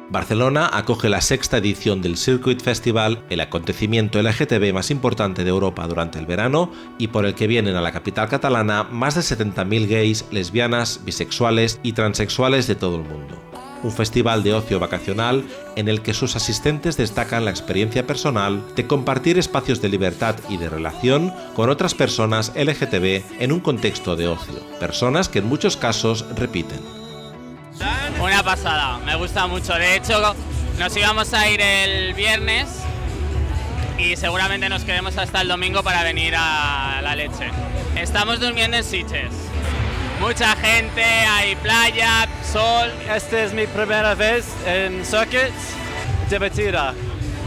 Barcelona acoge la sexta edición del Circuit Festival, el acontecimiento LGTB más importante de Europa durante el verano y por el que vienen a la capital catalana más de 70.000 gays, lesbianas, bisexuales y transexuales de todo el mundo. Un festival de ocio vacacional en el que sus asistentes destacan la experiencia personal de compartir espacios de libertad y de relación con otras personas LGTB en un contexto de ocio, personas que en muchos casos repiten. Una pasada, me gusta mucho. De hecho, nos íbamos a ir el viernes y seguramente nos quedemos hasta el domingo para venir a La Leche. Estamos durmiendo en Sitges. Mucha gente, hay playa, sol. Esta es mi primera vez en Circuit, divertida.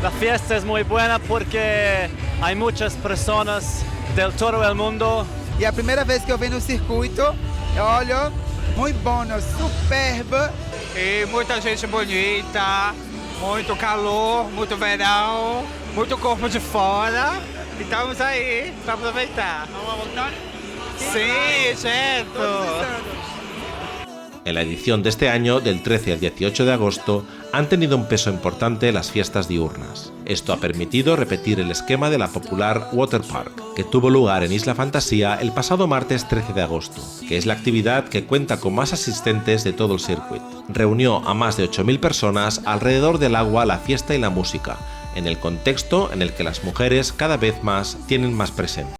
La fiesta es muy buena porque hay muchas personas de todo el mundo. E a primeira vez que eu venho no circuito, olha, muito bom, superbo. E muita gente bonita, muito calor, muito verão, muito corpo de fora. E estamos aí para aproveitar. Vamos voltar? Sí, cierto. En la edición de este año, del 13 al 18 de agosto, han tenido un peso importante las fiestas diurnas. Esto ha permitido repetir el esquema de la popular Water Park, que tuvo lugar en Isla Fantasía el pasado martes 13 de agosto, que es la actividad que cuenta con más asistentes de todo el circuito. Reunió a más de 8.000 personas alrededor del agua, la fiesta y la música, en el contexto en el que las mujeres cada vez más tienen más presencia.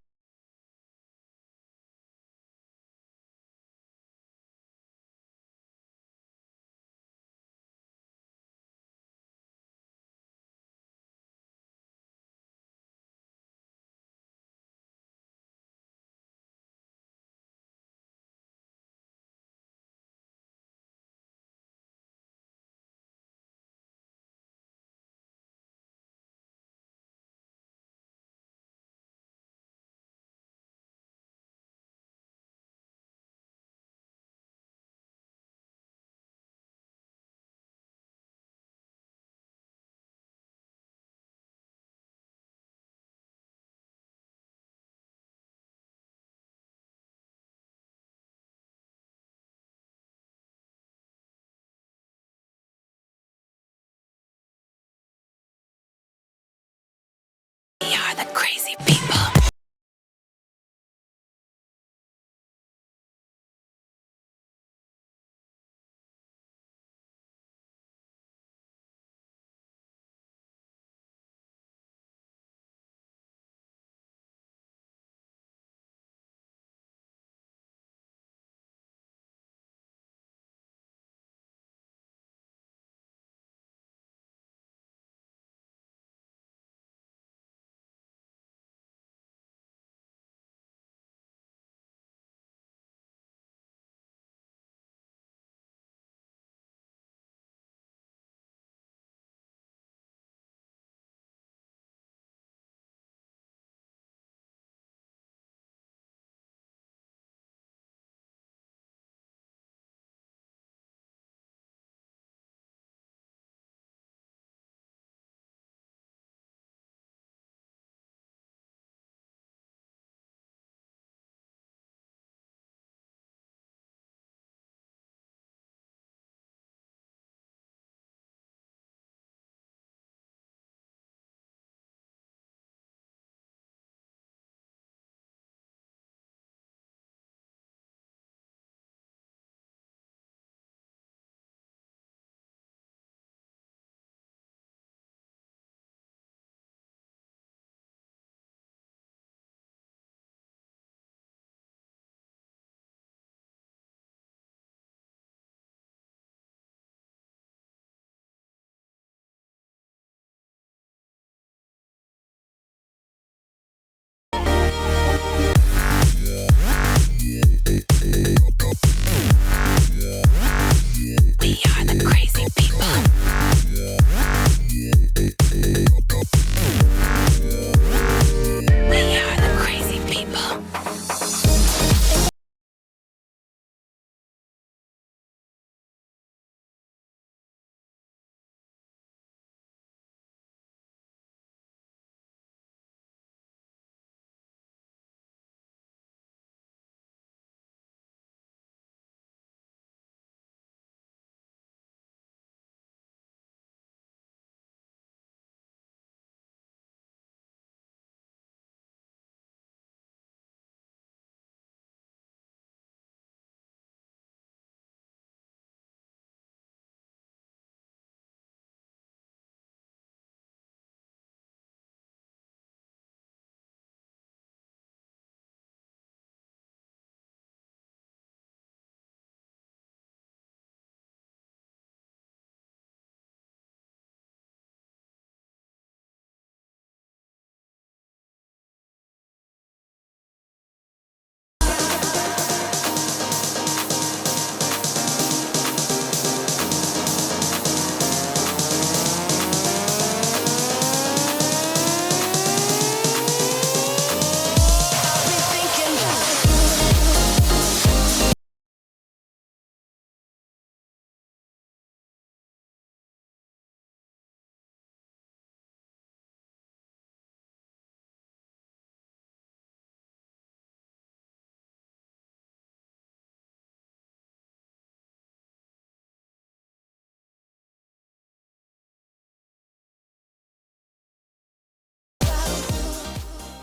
We are the crazy people.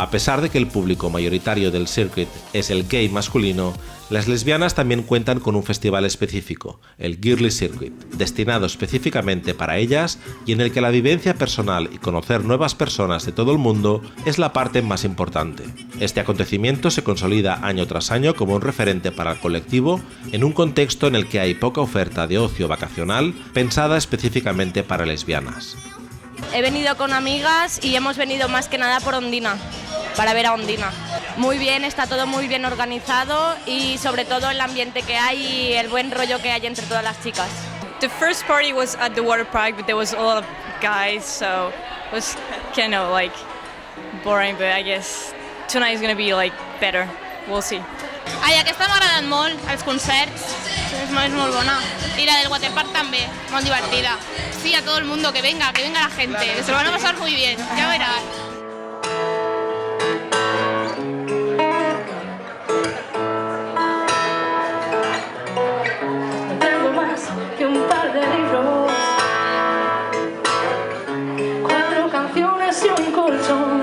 A pesar de que el público mayoritario del circuit es el gay masculino, las lesbianas también cuentan con un festival específico, el Girly Circuit, destinado específicamente para ellas y en el que la vivencia personal y conocer nuevas personas de todo el mundo es la parte más importante. Este acontecimiento se consolida año tras año como un referente para el colectivo en un contexto en el que hay poca oferta de ocio vacacional pensada específicamente para lesbianas. He venido con amigas y hemos venido más que nada por Ondina, para ver a Ondina. Muy bien, está todo muy bien organizado y sobre todo el ambiente que hay y el buen rollo que hay entre todas las chicas. The first party was at the water park, but there was a lot of guys, so it was kind of like boring, but I guess tonight is going to be like better. We'll see. Ai, aquesta m'ha agradat molt, els concerts, és molt bona. I la del waterpark també, molt divertida. Sí, a todo el mundo, que venga la gente, que se lo van a pasar muy bien, ya verás. Tengo más que un par de libros, 4 canciones y un colchón.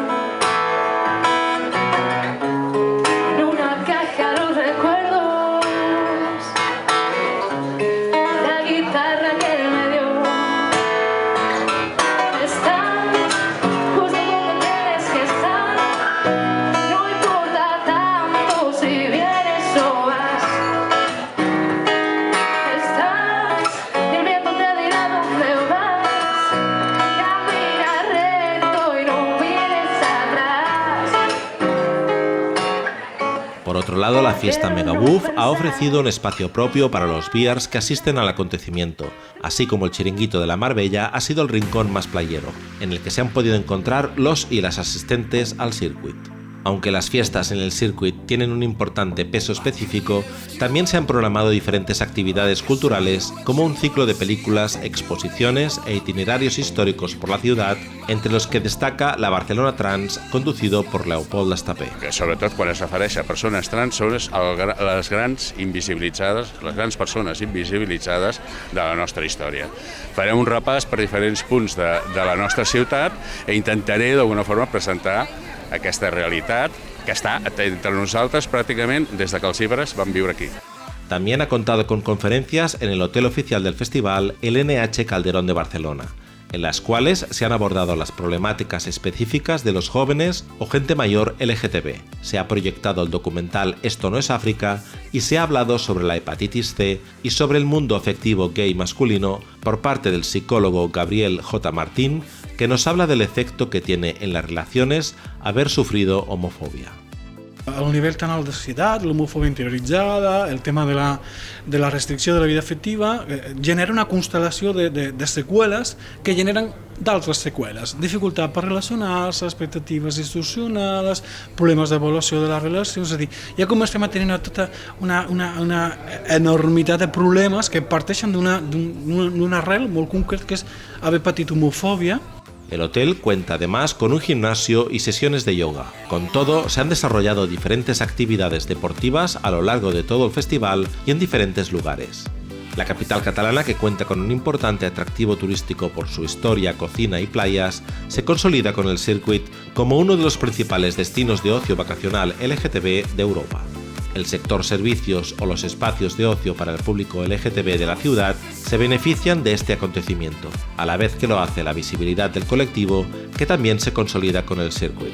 Por otro lado, la fiesta Megawoof ha ofrecido un espacio propio para los bears que asisten al acontecimiento, así como el chiringuito de la Marbella ha sido el rincón más playero, en el que se han podido encontrar los y las asistentes al circuit. Aunque las fiestas en el circuit tienen un importante peso específico, también se han programado diferentes actividades culturales como un ciclo de películas, exposiciones e itinerarios históricos por la ciudad, entre los que destaca la Barcelona Trans, conducido por Leopold Estapé. Sobretot quan es refereix a persones trans són les grans invisibilitzades, les grans persones invisibilitzades de la nostra història. Farem un repàs per diferents punts de la nostra ciutat e intentaré d'alguna forma presentar aquesta realitat que està entre nosaltres prácticament des que els ibres van viure aquí. También ha contado con conferencias en el hotel oficial del festival, el NH Calderón de Barcelona, en las cuales se han abordado las problemáticas específicas de los jóvenes o gente mayor LGTB. Se ha proyectado el documental Esto no es África y se ha hablado sobre la hepatitis C y sobre el mundo afectivo gay masculino por parte del psicólogo Gabriel J. Martín, que nos habla del efecto que tiene en las relaciones haber sufrido homofobia. El nivell tan alt de societat, l'homofòbia interioritzada, el tema de la restricció de la vida afectiva, genera una constel·lació de seqüeles que generen d'altres seqüeles. Dificultat per relacionar-se, expectatives distorsionades, problemes d'avaluació de les relacions, és a dir, ja comencem a tenir tota una enormitat de problemes que parteixen d'una arrel molt concret que és haver patit homofòbia. El hotel cuenta además con un gimnasio y sesiones de yoga. Con todo, se han desarrollado diferentes actividades deportivas a lo largo de todo el festival y en diferentes lugares. La capital catalana, que cuenta con un importante atractivo turístico por su historia, cocina y playas, se consolida con el circuit como uno de los principales destinos de ocio vacacional LGTB de Europa. El sector servicios o los espacios de ocio para el público LGTB de la ciudad se benefician de este acontecimiento, a la vez que lo hace la visibilidad del colectivo, que también se consolida con el circuit.